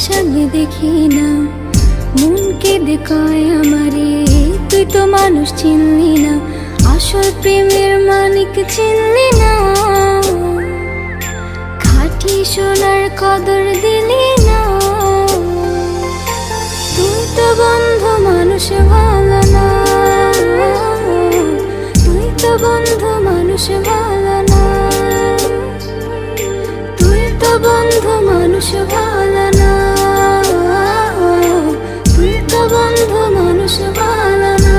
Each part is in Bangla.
সামনে দেখি না, মন কেঁদে কয় আমারে তুই তো মানুষ চিনলি না, আসল প্রেমের মানিক চিনলি না, খাঁটি সোনার কদর দিলি না। তুই তো বন্ধু মানুষ ভালো না, তুই তো বন্ধু মানুষ ভালো না, তুই তো বন্ধু মানুষ ভালো না, তুই তো বন্ধু মানুষ ভালো না।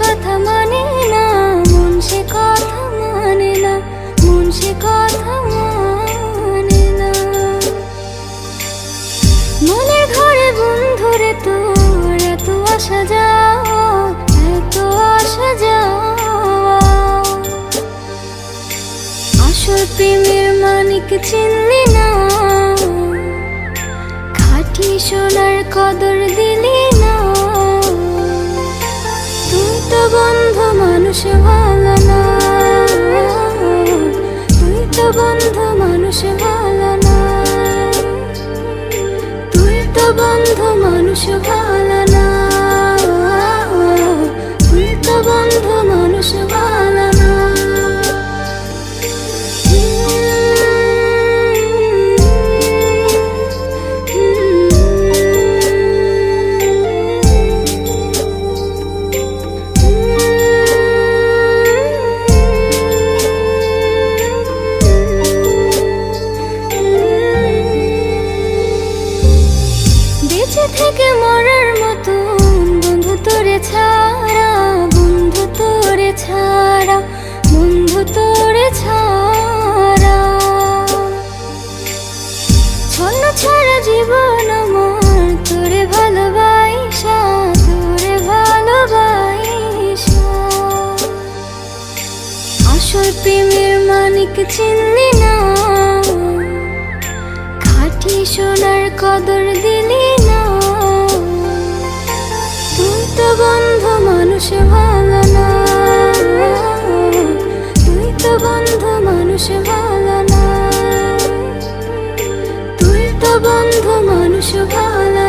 কথা মানে না, মন সে কথা মানে না, মন সে কথা মানে না। মনের ঘরে বন্ধুরে তোর এত আসা যাওয়া, এত আসা যাওয়া, আসল প্রেমের মানিক চিনলি না, খাঁটি সোনার কদর দিলি না। তুই তো বন্ধু মানুষ ভালো না, তুই তো বন্ধু মানুষ ভালো না, তুই তো বন্ধু মানুষ ভালো না, তুই তো বন্ধু মানুষ ভালো না। বেঁচে থেকে মরার মতন বন্ধু তোরে ছাড়া, বন্ধু তোরে ছাড়া, বন্ধু তোরে ছাড়া, ছন্ন ছাড়া জীবন আমার তোরে ভালোবাসা, তোরে ভালোবাসা, আসল প্রেমের মানিক চিনলি না, খাঁটি সোনার কদর দিলি না। তুই তো বন্ধু মানুষ ভালো না, তুই তো বন্ধু মানুষ ভালো না, তুই তো বন্ধু মানুষ ভালো